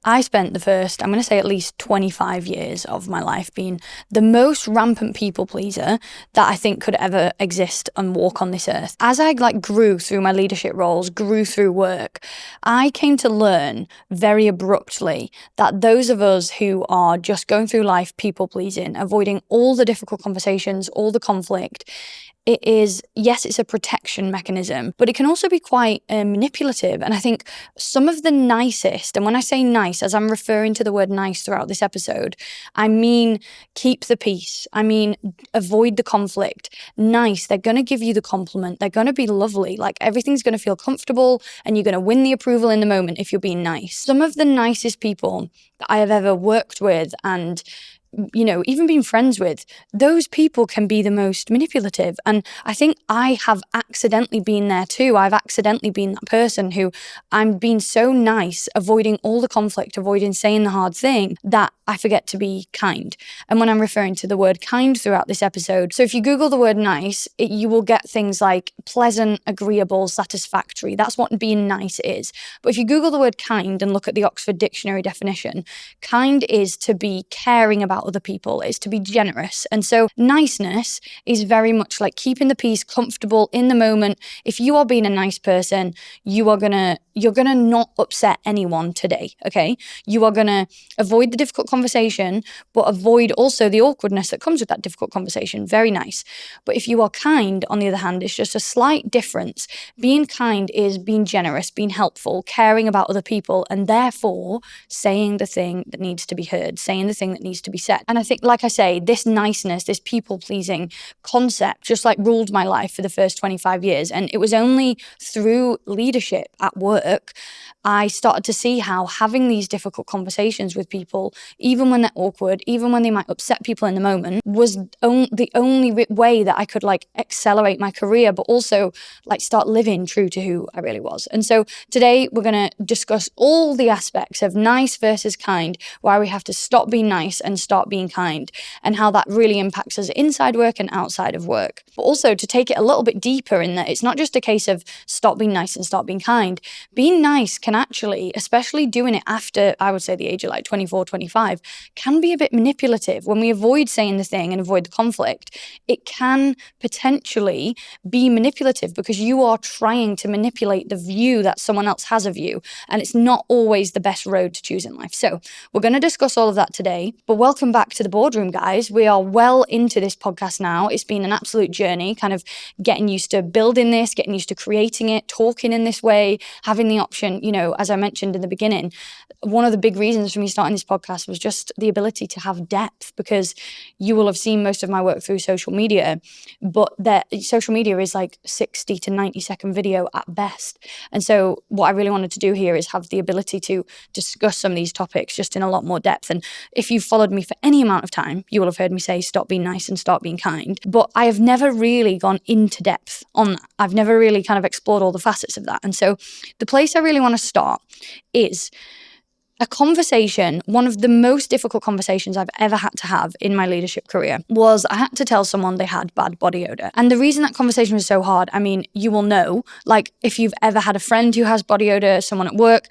I spent the first, I'm going to say at least 25 years of my life being the most rampant people pleaser that I think could ever exist and walk on this earth. As I grew through my leadership roles, grew through work, I came to learn very abruptly that those of us who are just going through life people pleasing, avoiding all the difficult conversations, all the conflict, it is, yes, it's a protection mechanism, but it can also be quite manipulative. And I think some of the nicest, and when I say nice, as I'm referring to the word nice throughout this episode, I mean keep the peace. I mean avoid the conflict. Nice, they're going to give you the compliment. They're going to be lovely. Everything's going to feel comfortable and you're going to win the approval in the moment if you're being nice. Some of the nicest people that I have ever worked with and even being friends with, those people can be the most manipulative. And I think I have accidentally been there too. I've accidentally been that person who I'm being so nice, avoiding all the conflict, avoiding saying the hard thing, that I forget to be kind. And when I'm referring to the word kind throughout this episode, so if you Google the word nice, you will get things like pleasant, agreeable, satisfactory. That's what being nice is. But if you Google the word kind and look at the Oxford Dictionary definition, kind is to be caring about other people, is to be generous. And so niceness is very much like keeping the peace, comfortable in the moment. If you are being a nice person, you're gonna not upset anyone today, okay? You are gonna avoid the difficult conversation, but avoid also the awkwardness that comes with that difficult conversation. Very nice. But if you are kind, on the other hand, it's just a slight difference. Being kind is being generous, being helpful, caring about other people, and therefore saying the thing that needs to be heard, saying the thing that needs to be said. And I think, like I say, this niceness, this people-pleasing concept just ruled my life for the first 25 years. And it was only through leadership at work I started to see how having these difficult conversations with people, even when they're awkward, even when they might upset people in the moment, was the only way that I could accelerate my career, but also start living true to who I really was. And so today we're going to discuss all the aspects of nice versus kind, why we have to stop being nice and start being kind, and how that really impacts us inside work and outside of work. But also to take it a little bit deeper in that it's not just a case of stop being nice and start being kind. Being nice can actually, especially doing it after, I would say, the age of 24, 25, can be a bit manipulative. When we avoid saying the thing and avoid the conflict, it can potentially be manipulative because you are trying to manipulate the view that someone else has of you. And it's not always the best road to choose in life. So we're going to discuss all of that today. But welcome back to the boardroom, guys. We are well into this podcast now. It's been an absolute journey, kind of getting used to building this, getting used to creating it, talking in this way, having the option, as I mentioned in the beginning, one of the big reasons for me starting this podcast was just the ability to have depth, because you will have seen most of my work through social media, but that social media is 60 to 90 second video at best. And so what I really wanted to do here is have the ability to discuss some of these topics just in a lot more depth. And if you've followed me for any amount of time, you will have heard me say stop being nice and start being kind. But I have never really gone into depth on that. I've never really kind of explored all the facets of that. And so the place I really want to start is a conversation. One of the most difficult conversations I've ever had to have in my leadership career was I had to tell someone they had bad body odor. And the reason that conversation was so hard, I mean, you will know, if you've ever had a friend who has body odor, someone at work,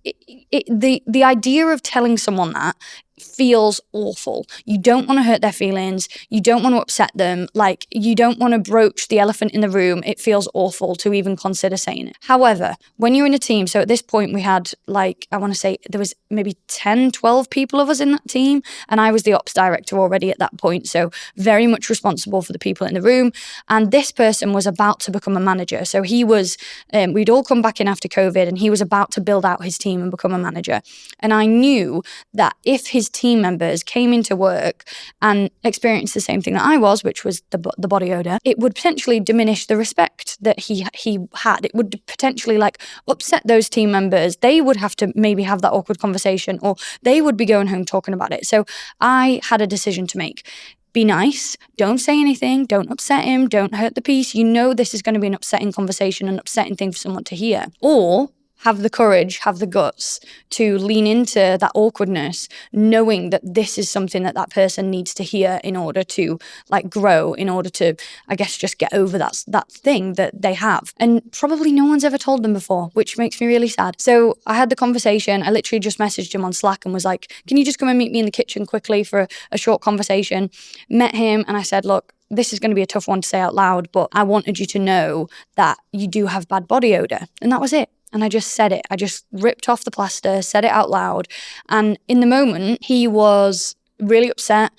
the idea of telling someone that feels awful. You don't want to hurt their feelings. You don't want to upset them. You don't want to broach the elephant in the room. It feels awful to even consider saying it. However, when you're in a team, so at this point we had I want to say there was maybe 10, 12 people of us in that team. And I was the ops director already at that point. So very much responsible for the people in the room. And this person was about to become a manager. So he was, we'd all come back in after COVID and he was about to build out his team and become a manager. And I knew that if his team members came into work and experienced the same thing that I was, which was the body odor, it would potentially diminish the respect that he had. It would potentially upset those team members. They would have to maybe have that awkward conversation, or they would be going home talking about it. So I had a decision to make. Be nice, don't say anything, don't upset him, don't hurt the peace. You know this is going to be an upsetting conversation, an upsetting thing for someone to hear. Or have the courage, have the guts to lean into that awkwardness, knowing that this is something that that person needs to hear in order to like grow, in order to, I guess, just get over that thing that they have. And probably no one's ever told them before, which makes me really sad. So I had the conversation. I literally just messaged him on Slack and was like, can you just come and meet me in the kitchen quickly for a short conversation? Met him and I said, look, this is going to be a tough one to say out loud, but I wanted you to know that you do have bad body odor. And that was it. And I just said it. I just ripped off the plaster, said it out loud. And in the moment, he was really upset.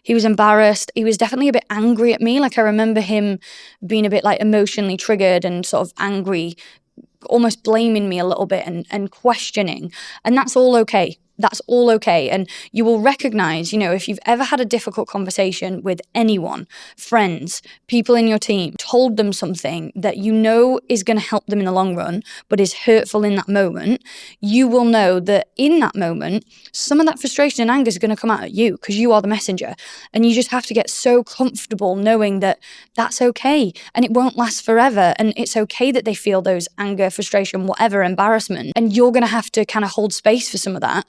He was embarrassed. He was definitely a bit angry at me. Like I remember him being a bit like emotionally triggered and sort of angry, almost blaming me a little bit and questioning. And that's all okay. That's all okay. And you will recognize, if you've ever had a difficult conversation with anyone, friends, people in your team, told them something that you know is going to help them in the long run, but is hurtful in that moment, you will know that in that moment, some of that frustration and anger is going to come out at you because you are the messenger. And you just have to get so comfortable knowing that that's okay and it won't last forever. And it's okay that they feel those anger, frustration, whatever, embarrassment. And you're going to have to kind of hold space for some of that.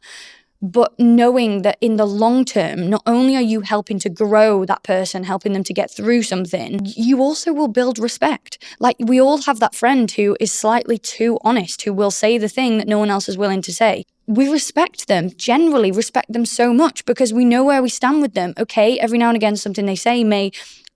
But knowing that in the long term, not only are you helping to grow that person, helping them to get through something, you also will build respect. Like we all have that friend who is slightly too honest, who will say the thing that no one else is willing to say. We respect them, generally respect them so much because we know where we stand with them. Okay, every now and again, something they say may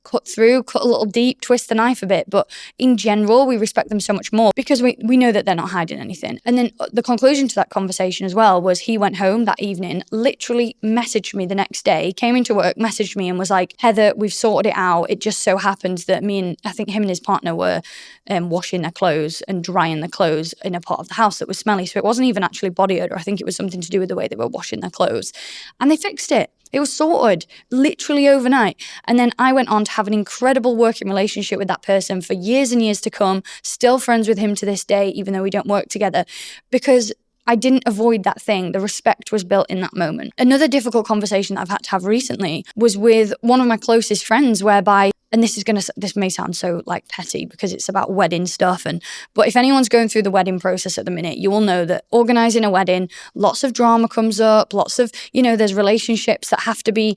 cut a little deep, twist the knife a bit. But in general, we respect them so much more because we know that they're not hiding anything. And then the conclusion to that conversation as well was he went home that evening, literally messaged me the next day, came into work, messaged me and was like, Heather, we've sorted it out. It just so happens that I think him and his partner were washing their clothes and drying their clothes in a part of the house that was smelly. So it wasn't even actually body odor. I think it was something to do with the way they were washing their clothes. And they fixed it. It was sorted literally overnight. And then I went on to have an incredible working relationship with that person for years and years to come, still friends with him to this day, even though we don't work together, because I didn't avoid that thing. The respect was built in that moment. Another difficult conversation that I've had to have recently was with one of my closest friends, whereby, and this may sound so like petty because it's about wedding stuff, but if anyone's going through the wedding process at the minute, you will know that organizing a wedding, lots of drama comes up, lots of, there's relationships that have to be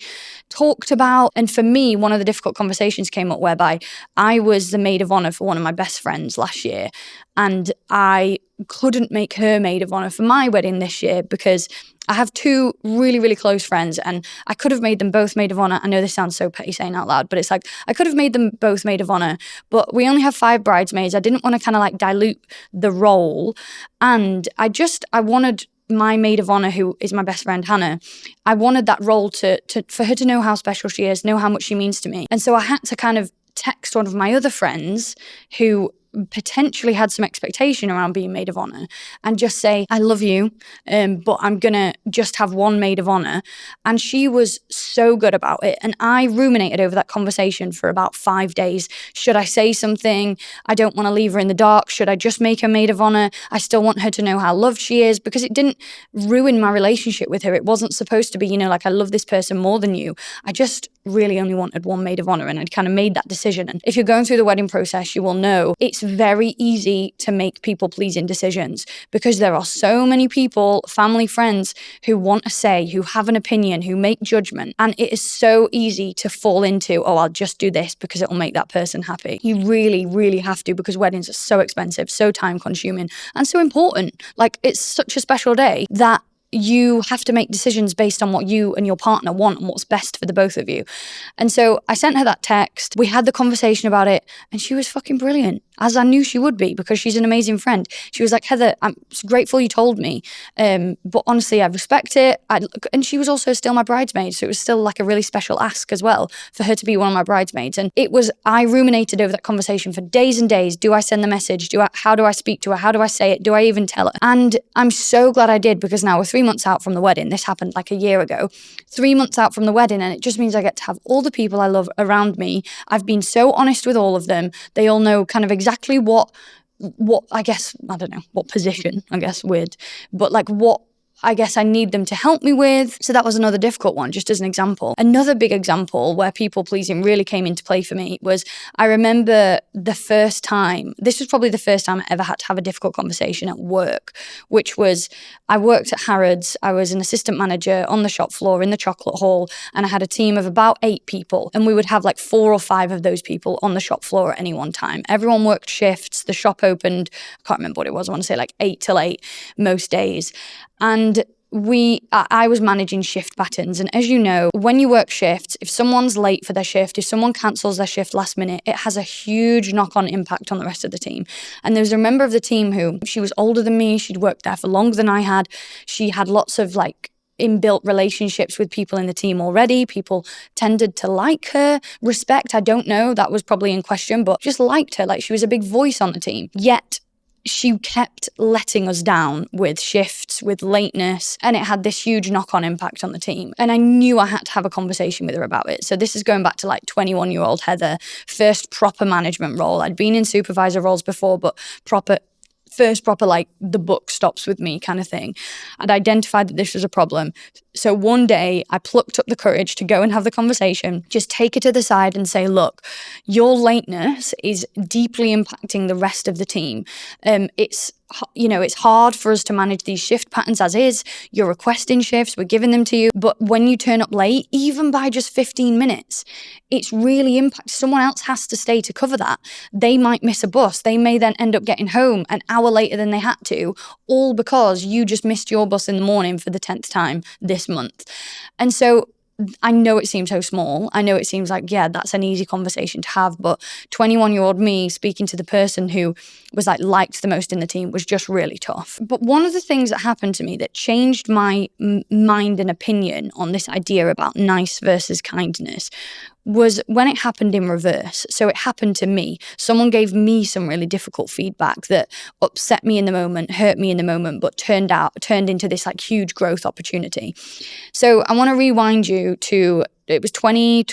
talked about. And for me, one of the difficult conversations came up whereby I was the maid of honor for one of my best friends last year, and I couldn't make her maid of honor for my wedding this year because I have two really, really close friends and I could have made them both maid of honor. I know this sounds so petty saying out loud, but it's like, I could have made them both maid of honor, but we only have 5 bridesmaids. I didn't want to kind of like dilute the role. And I wanted my maid of honor, who is my best friend, Hannah, I wanted that role for her to know how special she is, know how much she means to me. And so I had to kind of text one of my other friends who potentially had some expectation around being maid of honor and just say, I love you, but I'm gonna just have one maid of honor. And she was so good about it. And I ruminated over that conversation for about 5 days. Should I say something? I don't want to leave her in the dark. Should I just make her maid of honor? I still want her to know how loved she is, because it didn't ruin my relationship with her. It wasn't supposed to be, like, I love this person more than you. I just really only wanted one maid of honor, and I'd kind of made that decision. And if you're going through the wedding process, you will know it's very easy to make people-pleasing decisions because there are so many people, family, friends, who want a say, who have an opinion, who make judgment. And it is so easy to fall into, oh, I'll just do this because it'll make that person happy. You really, really have to, because weddings are so expensive, so time-consuming, and so important. Like, it's such a special day that you have to make decisions based on what you and your partner want and what's best for the both of you. And so I sent her that text. We had the conversation about it, and she was fucking brilliant, as I knew she would be, because she's an amazing friend. She was like, Heather, I'm grateful you told me, but honestly, I respect it. And she was also still my bridesmaid, so it was still like a really special ask as well for her to be one of my bridesmaids. And I ruminated over that conversation for days and days. Do I send the message? How do I speak to her? How do I say it? Do I even tell her? And I'm so glad I did, because now we're 3 months out from the wedding. This happened like a year ago. 3 months out from the wedding, and it just means I get to have all the people I love around me. I've been so honest with all of them. They all know kind of exactly what I guess, I don't know, what position, I guess, weird, but like what I guess I need them to help me with. So that was another difficult one, just as an example. Another big example where people pleasing really came into play for me was, I remember the first time, this was probably the first time I ever had to have a difficult conversation at work, which was, I worked at Harrods. I was an assistant manager on the shop floor in the chocolate hall, and I had a team of about 8 people, and we would have like 4 or 5 of those people on the shop floor at any one time. Everyone worked shifts. The shop opened, I can't remember what it was, I want to say like 8 till 8 most days. And I was managing shift patterns. And as you know, when you work shifts, if someone's late for their shift, if someone cancels their shift last minute, it has a huge knock-on impact on the rest of the team. And there was a member of the team who, she was older than me. She'd worked there for longer than I had. She had lots of like inbuilt relationships with people in the team already. People tended to like her. Respect, I don't know, that was probably in question, but just liked her. Like, she was a big voice on the team. Yet she kept letting us down with shifts, with lateness, and it had this huge knock-on impact on the team. And I knew I had to have a conversation with her about it. So this is going back to like 21-year-old Heather, first proper management role. I'd been in supervisor roles before, but first proper, like, the book stops with me kind of thing. I'd identified that this was a problem. So one day I plucked up the courage to go and have the conversation, just take it to the side and say, look, your lateness is deeply impacting the rest of the team. It's hard for us to manage these shift patterns as is. You're requesting shifts, we're giving them to you. But when you turn up late, even by just 15 minutes, it's really impacts. Someone else has to stay to cover that. They might miss a bus. They may then end up getting home an hour later than they had to, all because you just missed your bus in the morning for the 10th time this month. And so I know it seems so small. I know it seems like, yeah, that's an easy conversation to have. But 21-year-old me speaking to the person who was like liked the most in the team was just really tough. But one of the things that happened to me that changed my mind and opinion on this idea about nice versus kindness was when it happened in reverse. So it happened to me. Someone gave me some really difficult feedback that upset me in the moment, hurt me in the moment, but turned into this like huge growth opportunity. So I want to rewind you to, it was 2019,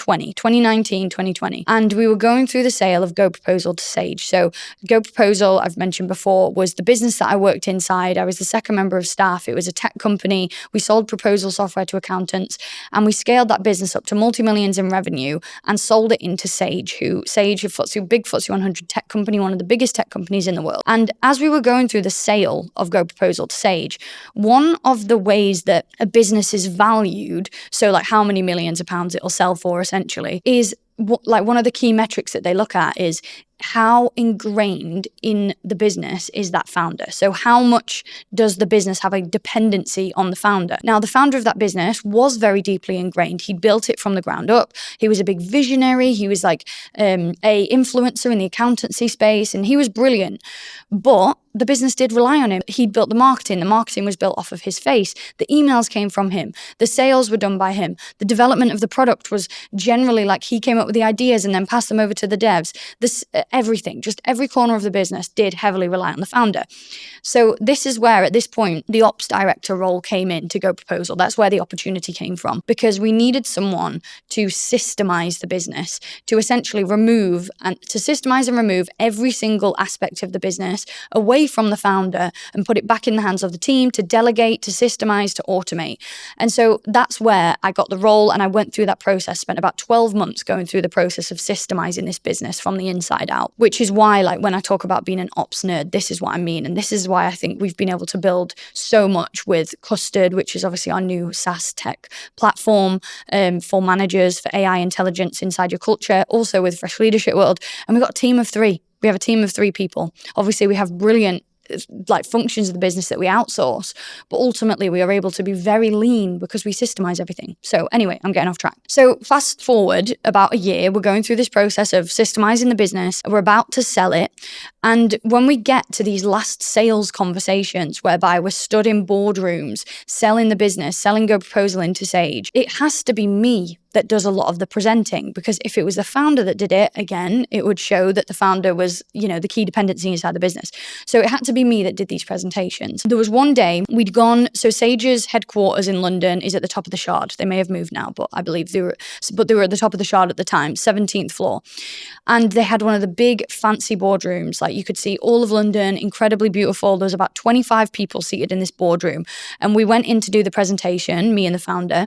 2020. And we were going through the sale of Go Proposal to Sage. So Go Proposal, I've mentioned before, was the business that I worked inside. I was the second member of staff. It was a tech company. We sold proposal software to accountants, and we scaled that business up to multi-millions in revenue and sold it into Sage, a big FTSE 100 tech company, one of the biggest tech companies in the world. And as we were going through the sale of Go Proposal to Sage, one of the ways that a business is valued, so like how many millions of pounds it'll sell for essentially, is like one of the key metrics that they look at is how ingrained in the business is that founder. So how much does the business have a dependency on the founder? Now, the founder of that business was very deeply ingrained. He'd built it from the ground up. He was a big visionary. He was like a influencer in the accountancy space, and he was brilliant. But the business did rely on him. He'd built the marketing. The marketing was built off of his face. The emails came from him. The sales were done by him. The development of the product was generally like he came up with the ideas and then passed them over to the devs. Everything, just every corner of the business did heavily rely on the founder. So this is where, at this point, the ops director role came in to Go Proposal. That's where the opportunity came from, because we needed someone to systemize the business, to essentially systemize and remove every single aspect of the business away from the founder and put it back in the hands of the team to delegate, to systemize, to automate. And so that's where I got the role, and I went through that process, spent about 12 months going through the process of systemizing this business from the inside out, which is why, like, when I talk about being an ops nerd, this is what I mean. And this is why I think we've been able to build so much with Custard, which is obviously our new SaaS tech platform for managers, for AI intelligence inside your culture, also with Fresh Leadership World. And we've got a team of 3. We have a team of 3 people. Obviously, we have brilliant like functions of the business that we outsource, but ultimately we are able to be very lean because we systemize everything. So anyway, I'm getting off track. So fast forward about a year, we're going through this process of systemizing the business. We're about to sell it. And when we get to these last sales conversations whereby we're stood in boardrooms, selling the business, selling Go Proposal into Sage, it has to be me that does a lot of the presenting, because if it was the founder that did it, again, it would show that the founder was, the key dependency inside the business. So it had to be me that did these presentations. There was one day we'd gone, so Sage's headquarters in London is at the top of the Shard. They may have moved now, but I believe they were at the top of the Shard at the time, 17th floor. And they had one of the big fancy boardrooms. Like, you could see all of London, incredibly beautiful. There was about 25 people seated in this boardroom. And we went in to do the presentation, me and the founder.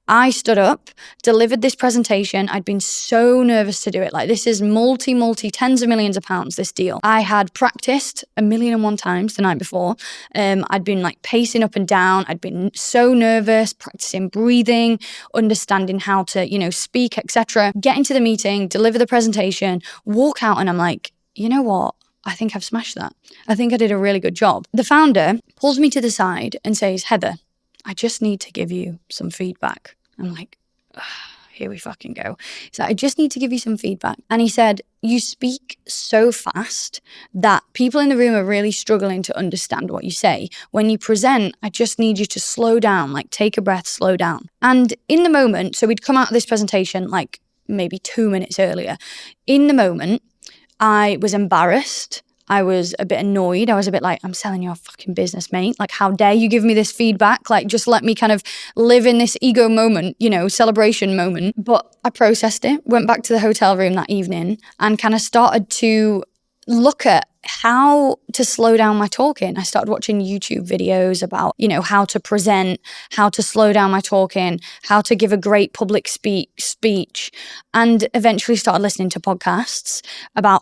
I stood up, delivered this presentation. I'd been so nervous to do it. Like, this is multi tens of millions of pounds, this deal. I had practiced 1,000,001 times the night before. I'd been like pacing up and down. I'd been so nervous, practicing breathing, understanding how to, speak, etc. Get into the meeting, deliver the presentation, walk out, and I'm like, you know what? I think I've smashed that. I think I did a really good job. The founder pulls me to the side and says, Heather, I just need to give you some feedback. I'm like, here we fucking go. So I just need to give you some feedback. And he said, you speak so fast that people in the room are really struggling to understand what you say. When you present, I just need you to slow down, like take a breath, slow down. And in the moment, so we'd come out of this presentation like maybe 2 minutes earlier. In the moment, I was embarrassed. I was a bit annoyed. I was a bit like, I'm selling your fucking business, mate. Like, how dare you give me this feedback? Like, just let me kind of live in this ego moment, celebration moment. But I processed it, went back to the hotel room that evening and kind of started to look at how to slow down my talking. I started watching YouTube videos about, how to present, how to slow down my talking, how to give a great public speech, and eventually started listening to podcasts about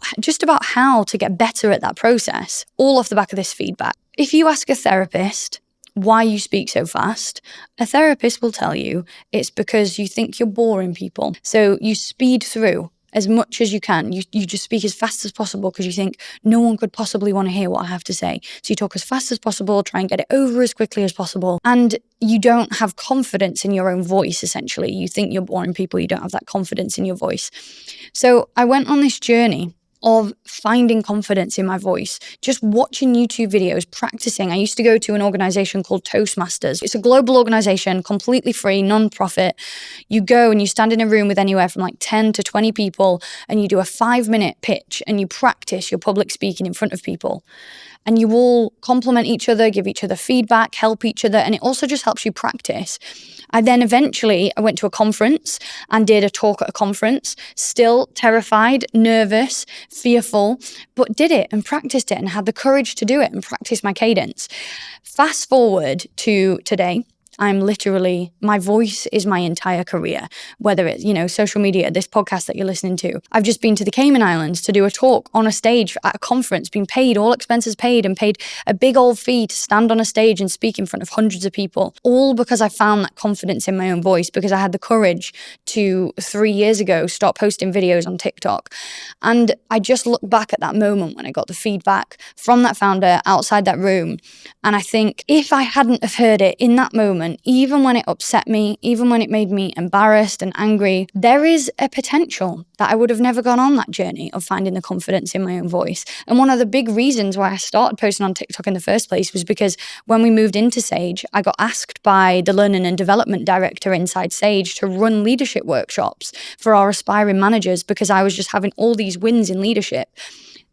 how to get better at that process, all off the back of this feedback. If you ask a therapist why you speak so fast, a therapist will tell you it's because you think you're boring people. So you speed through as much as you can. You just speak as fast as possible because you think no one could possibly want to hear what I have to say. So you talk as fast as possible, try and get it over as quickly as possible. And you don't have confidence in your own voice, essentially. You think you're boring people, you don't have that confidence in your voice. So I went on this journey of finding confidence in my voice, just watching YouTube videos, practicing. I used to go to an organization called Toastmasters. It's a global organization, completely free, non-profit. You go and you stand in a room with anywhere from like 10 to 20 people and you do a 5-minute pitch and you practice your public speaking in front of people. And you all compliment each other, give each other feedback, help each other, and it also just helps you practice. I went to a conference and did a talk at a conference, still terrified, nervous, fearful, but did it and practiced it and had the courage to do it and practice my cadence. Fast forward to today. My voice is my entire career, whether it's, social media, this podcast that you're listening to. I've just been to the Cayman Islands to do a talk on a stage at a conference, been paid, all expenses paid, and paid a big old fee to stand on a stage and speak in front of hundreds of people, all because I found that confidence in my own voice, because I had the courage to 3 years ago start posting videos on TikTok. And I just look back at that moment when I got the feedback from that founder outside that room. And I think if I hadn't have heard it in that moment, even when it upset me, even when it made me embarrassed and angry, there is a potential that I would have never gone on that journey of finding the confidence in my own voice. And one of the big reasons why I started posting on TikTok in the first place was because when we moved into Sage, I got asked by the learning and development director inside Sage to run leadership workshops for our aspiring managers because I was just having all these wins in leadership.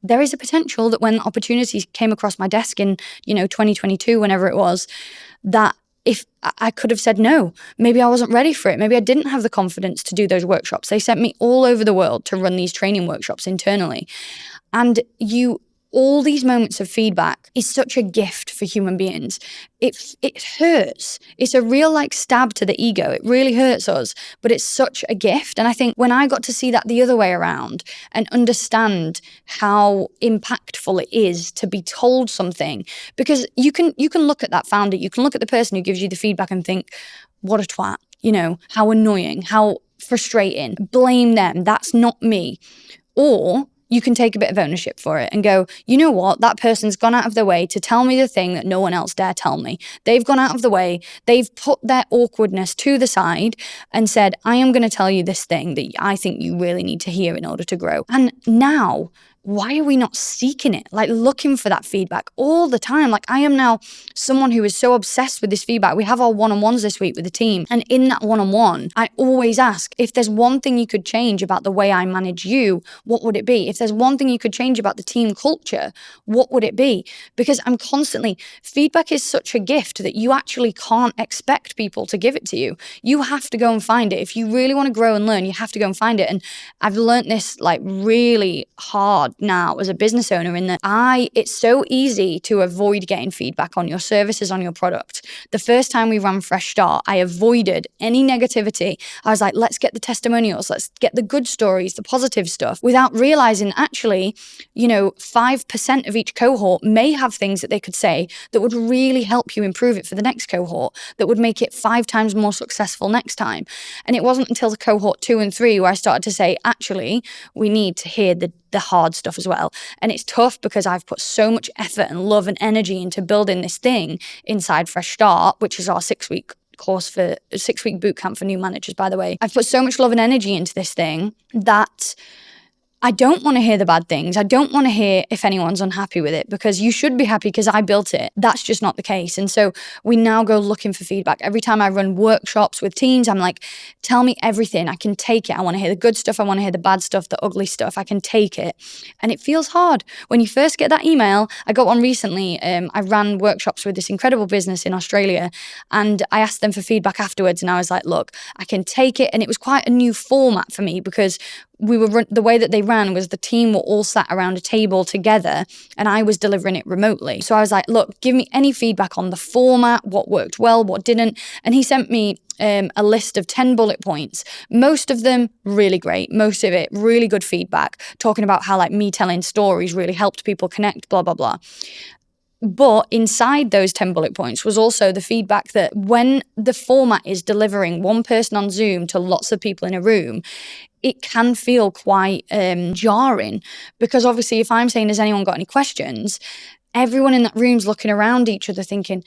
There is a potential that when opportunities came across my desk in, 2022, whenever it was, that if I could have said no, maybe I wasn't ready for it. Maybe I didn't have the confidence to do those workshops. They sent me all over the world to run these training workshops internally. And all these moments of feedback is such a gift for human beings. It hurts. It's a real stab to the ego. It really hurts us, but it's such a gift. And I think when I got to see that the other way around and understand how impactful it is to be told something, because you can look at that founder, you can look at the person who gives you the feedback and think, what a twat, how annoying, how frustrating, blame them, that's not me. Or you can take a bit of ownership for it and go, you know what, that person's gone out of their way to tell me the thing that no one else dare tell me. They've gone out of the way, they've put their awkwardness to the side and said, I am going to tell you this thing that I think you really need to hear in order to grow. And now why are we not seeking it? Like looking for that feedback all the time. Like I am now someone who is so obsessed with this feedback. We have our one-on-ones this week with the team. And in that one-on-one, I always ask, if there's one thing you could change about the way I manage you, what would it be? If there's one thing you could change about the team culture, what would it be? Because I'm constantly, feedback is such a gift that you actually can't expect people to give it to you. You have to go and find it. If you really want to grow and learn, you have to go and find it. And I've learned this like really hard now as a business owner, in that it's so easy to avoid getting feedback on your services, on your product. The first time we ran Fresh Start, I avoided any negativity. I was like, let's get the testimonials, let's get the good stories, the positive stuff, without realizing actually, 5% of each cohort may have things that they could say that would really help you improve it for the next cohort, that would make it 5 times more successful next time. And it wasn't until the cohort 2 and 3 where I started to say, actually, we need to hear the hard stuff as well. And it's tough because I've put so much effort and love and energy into building this thing inside Fresh Start, which is our 6-week course for 6-week boot camp for new managers, by the way. I've put so much love and energy into this thing that I don't want to hear the bad things. I don't want to hear if anyone's unhappy with it, because you should be happy because I built it. That's just not the case. And so we now go looking for feedback. Every time I run workshops with teams, I'm like, tell me everything. I can take it. I want to hear the good stuff. I want to hear the bad stuff, the ugly stuff. I can take it. And it feels hard. When you first get that email, I got one recently. I ran workshops with this incredible business in Australia, and I asked them for feedback afterwards. And I was like, look, I can take it. And it was quite a new format for me, because the way that they ran was the team were all sat around a table together and I was delivering it remotely. So I was like, look, give me any feedback on the format, what worked well, what didn't. And he sent me a list of 10 bullet points. Most of them really great. Most of it really good feedback, talking about how like me telling stories really helped people connect, blah, blah, blah. But inside those 10 bullet points was also the feedback that when the format is delivering one person on Zoom to lots of people in a room, it can feel quite jarring, because obviously if I'm saying, has anyone got any questions? Everyone in that room's looking around each other thinking,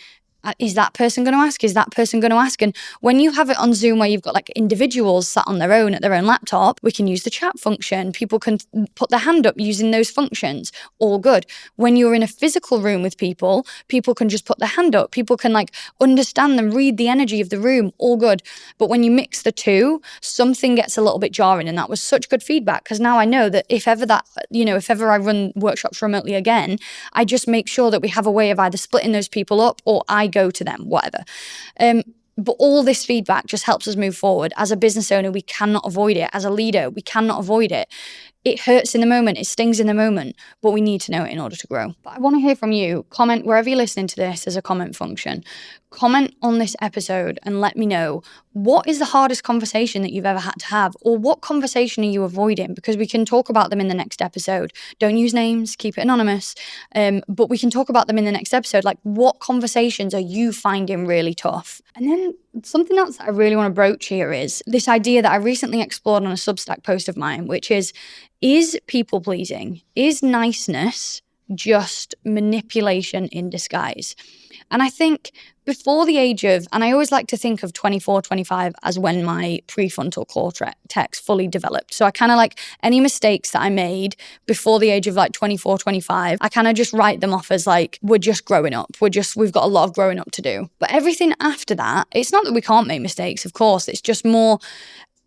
is that person going to ask? Is that person going to ask? And when you have it on Zoom where you've got like individuals sat on their own at their own laptop, we can use the chat function. People can put their hand up using those functions. All good. When you're in a physical room with people can just put their hand up. People can like understand and read the energy of the room. All good. But when you mix the two, something gets a little bit jarring. And that was such good feedback, because now I know that if ever I run workshops remotely again, I just make sure that we have a way of either splitting those people up or I go to them, whatever. But all this feedback just helps us move forward. As a business owner, we cannot avoid it. As a leader, we cannot avoid it. It hurts in the moment, it stings in the moment, but we need to know it in order to grow. But I want to hear from you. Comment wherever you're listening to this. There's a comment function. Comment on this episode and let me know, what is the hardest conversation that you've ever had to have, or what conversation are you avoiding? Because we can talk about them in the next episode. Don't use names, keep it anonymous. But we can talk about them in the next episode. Like, what conversations are you finding really tough? And then something else that I really want to broach here is this idea that I recently explored on a Substack post of mine, which is people pleasing, is niceness just manipulation in disguise? And I think before the age of, and I always like to think of 24, 25 as when my prefrontal cortex fully developed. So I kind of like any mistakes that I made before the age of like 24, 25, I kind of just write them off as like, we're just growing up. We've got a lot of growing up to do. But everything after that, it's not that we can't make mistakes, of course. It's just more,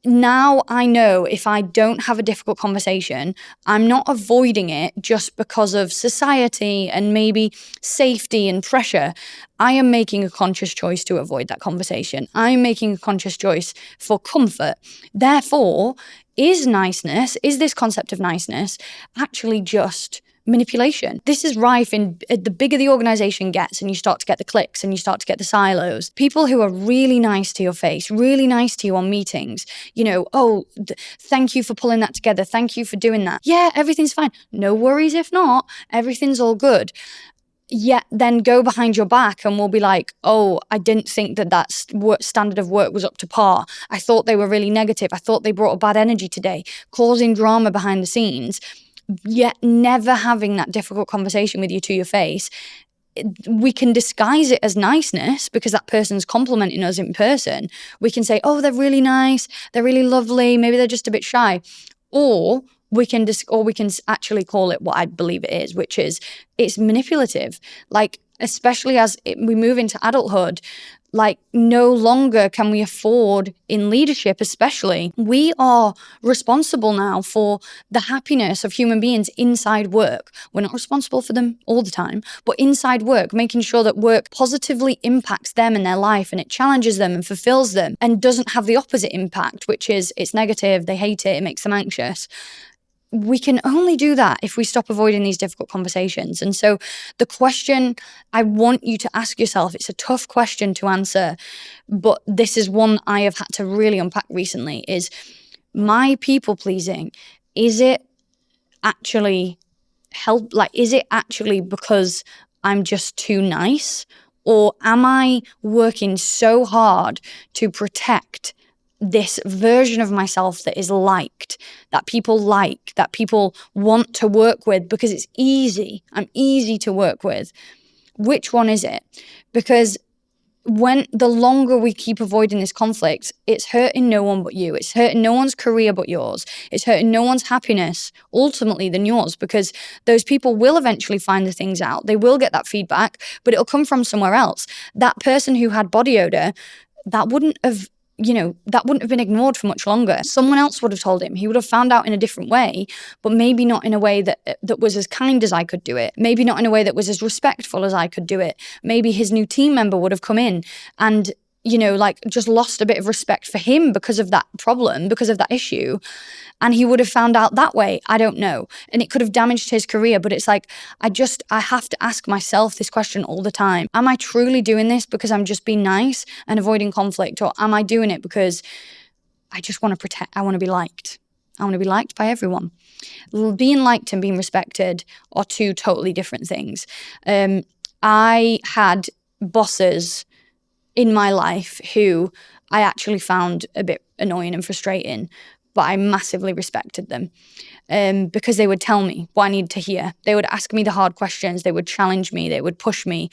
now I know if I don't have a difficult conversation, I'm not avoiding it just because of society and maybe safety and pressure. I am making a conscious choice to avoid that conversation. I'm making a conscious choice for comfort. Therefore, is this concept of niceness actually just manipulation? This is rife in the bigger the organization gets, and you start to get the cliques and you start to get the silos. People who are really nice to your face, really nice to you on meetings, thank you for pulling that together. Thank you for doing that. Yeah, everything's fine. No worries if not. Everything's all good. Yet then go behind your back and we'll be like, oh, I didn't think that standard of work was up to par. I thought they were really negative. I thought they brought a bad energy today, causing drama behind the scenes. Yet never having that difficult conversation with you to your face. We can disguise it as niceness because that person's complimenting us in person. We can say, oh, they're really nice, they're really lovely, maybe they're just a bit shy. Or we can actually call it what I believe it is, which is it's manipulative. Like, especially as we move into adulthood, like no longer can we afford, in leadership especially, we are responsible now for the happiness of human beings inside work. We're not responsible for them all the time, but inside work, making sure that work positively impacts them and their life, and it challenges them and fulfills them, and doesn't have the opposite impact, which is it's negative, they hate it, it makes them anxious. We can only do that if we stop avoiding these difficult conversations. And so the question I want you to ask yourself, it's a tough question to answer, but this is one I have had to really unpack recently, is my people pleasing, is it actually is it actually because I'm just too nice? Or am I working so hard to protect this version of myself that is liked, that people like, that people want to work with because it's easy? I'm easy to work with. Which one is it? Because when the longer we keep avoiding this conflict, it's hurting no one but you. It's hurting no one's career but yours. It's hurting no one's happiness ultimately than yours, because those people will eventually find the things out. They will get that feedback, but it'll come from somewhere else. That person who had body odor, that wouldn't have been ignored for much longer. Someone else would have told him. He would have found out in a different way, but maybe not in a way that was as kind as I could do it. Maybe not in a way that was as respectful as I could do it. Maybe his new team member would have come in and, just lost a bit of respect for him because of that problem, because of that issue. And he would have found out that way. I don't know. And it could have damaged his career. But it's like, I have to ask myself this question all the time. Am I truly doing this because I'm just being nice and avoiding conflict? Or am I doing it because I just want to I want to be liked? I want to be liked by everyone. Being liked and being respected are two totally different things. I had bosses in my life who I actually found a bit annoying and frustrating, but I massively respected them because they would tell me what I needed to hear. They would ask me the hard questions. They would challenge me. They would push me.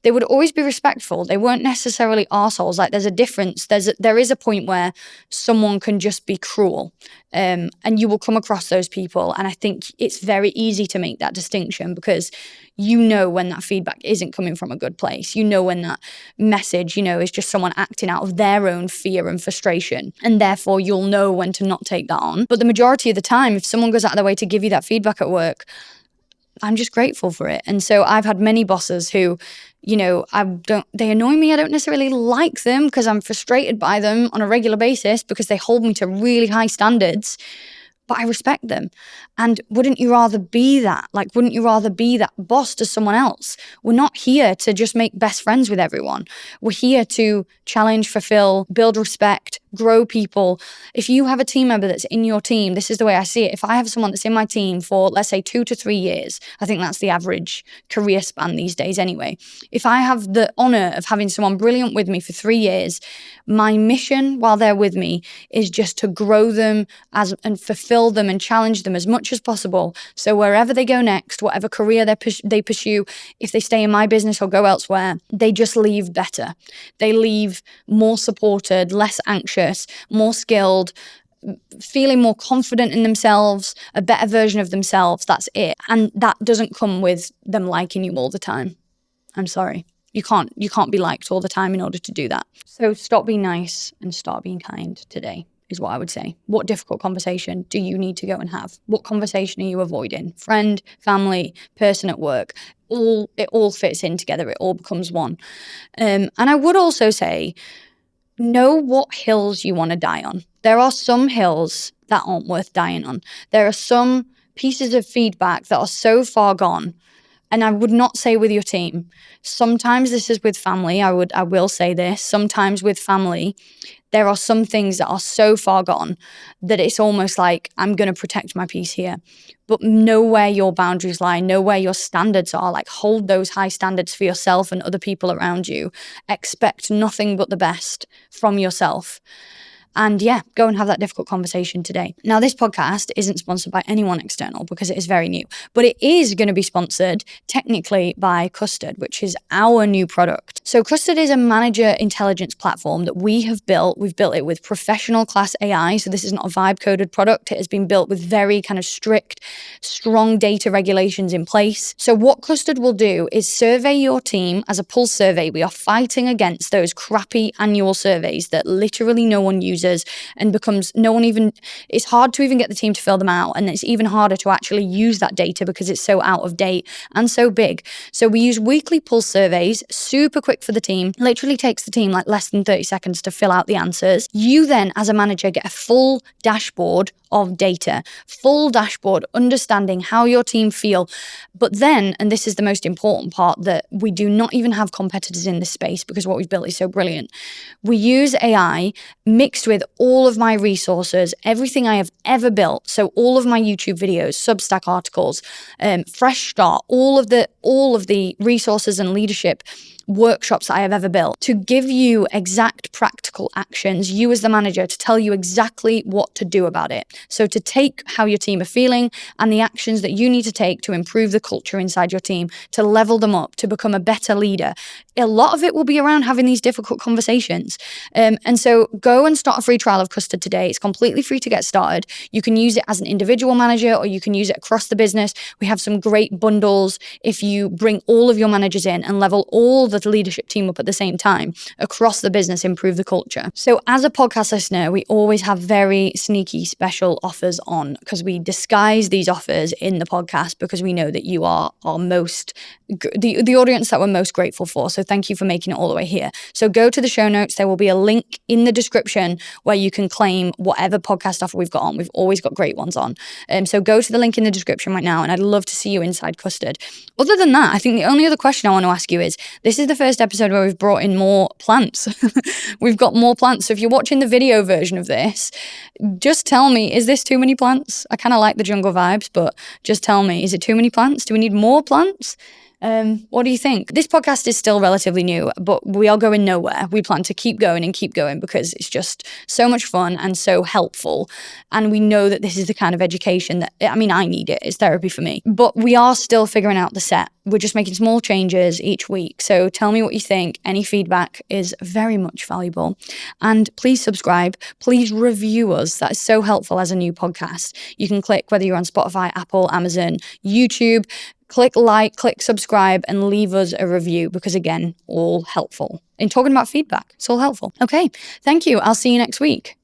They would always be respectful. They weren't necessarily arseholes. Like, there's a difference. There is a point where someone can just be cruel, and you will come across those people. And I think it's very easy to make that distinction, because you know when that feedback isn't coming from a good place. You know when that message, is just someone acting out of their own fear and frustration. And therefore, you'll know when to not take that on. But the majority of the time, if someone goes out of their way to give you that feedback at work, I'm just grateful for it. And so I've had many bosses who, they annoy me. I don't necessarily like them because I'm frustrated by them on a regular basis because they hold me to really high standards, but I respect them. And wouldn't you rather be that? Like, wouldn't you rather be that boss to someone else? We're not here to just make best friends with everyone. We're here to challenge, fulfill, build respect, grow people. If you have a team member that's in your team, this is the way I see it. If I have someone that's in my team for, let's say, 2 to 3 years, I think that's the average career span these days anyway. If I have the honor of having someone brilliant with me for 3 years, my mission while they're with me is just to grow them and fulfill them and challenge them as much as possible. So wherever they go next, whatever career they pursue, if they stay in my business or go elsewhere, they just leave better. They leave more supported, less anxious, more skilled, feeling more confident in themselves, a better version of themselves. That's it. And that doesn't come with them liking you all the time. I'm sorry. You can't be liked all the time in order to do that. So stop being nice and start being kind today, is what I would say. What difficult conversation do you need to go and have? What conversation are you avoiding? Friend, family, person at work. It all fits in together. It all becomes one. And I would also say, know what hills you want to die on. There are some hills that aren't worth dying on. There are some pieces of feedback that are so far gone. And I would not say with your team. Sometimes this is with family. I will say this. Sometimes with family, there are some things that are so far gone that it's almost like I'm going to protect my peace here. But know where your boundaries lie. Know where your standards are. Like, hold those high standards for yourself and other people around you. Expect nothing but the best from yourself. And yeah, go and have that difficult conversation today. Now, this podcast isn't sponsored by anyone external because it is very new, but it is going to be sponsored technically by Custard, which is our new product. So Custard is a manager intelligence platform that we have built. We've built it with professional class AI. So this is not a vibe coded product. It has been built with very kind of strict, strong data regulations in place. So what Custard will do is survey your team as a pulse survey. We are fighting against those crappy annual surveys that literally no one uses and it's hard to even get the team to fill them out. And it's even harder to actually use that data because it's so out of date and so big. So we use weekly pulse surveys, super quick for the team, literally takes the team like less than 30 seconds to fill out the answers. You then, as a manager, get a full dashboard of data, full dashboard, understanding how your team feel. But then, and this is the most important part, that we do not even have competitors in this space because what we've built is so brilliant. We use AI mixed with all of my resources, everything I have ever built. So all of my YouTube videos, Substack articles, Fresh Start, all of the resources and leadership workshops that I have ever built to give you exact practical actions, you as the manager, to tell you exactly what to do about it. So to take how your team are feeling and the actions that you need to take to improve the culture inside your team, to level them up, to become a better leader. A lot of it will be around having these difficult conversations. And so go and start a free trial of Custard today. It's completely free to get started. You can use it as an individual manager or you can use it across the business. We have some great bundles if you bring all of your managers in and level all the leadership team up at the same time across the business, improve the culture. So as a podcast listener, we always have very sneaky special offers on because we disguise these offers in the podcast because we know that you are our most, the audience that we're most grateful for. So thank you for making it all the way here. So go to the show notes. There will be a link in the description where you can claim whatever podcast offer we've got on. We've always got great ones on. So go to the link in the description right now and I'd love to see you inside Custard. Other than that, I think the only other question I want to ask you is, this is the first episode where we've brought in more plants. We've got more plants. So if you're watching the video version of this, just tell me, is this too many plants? I kind of like the jungle vibes, but just tell me, is it too many plants? Do we need more plants? What do you think? This podcast is still relatively new, but we are going nowhere. We plan to keep going because it's just so much fun and so helpful. And we know that this is the kind of education that, I need it. It's therapy for me. But we are still figuring out the set. We're just making small changes each week. So tell me what you think. Any feedback is very much valuable. And please subscribe. Please review us. That is so helpful as a new podcast. You can click whether you're on Spotify, Apple, Amazon, YouTube. Click like, click subscribe, and leave us a review because, again, all helpful. In talking about feedback, it's all helpful. Okay, thank you. I'll see you next week.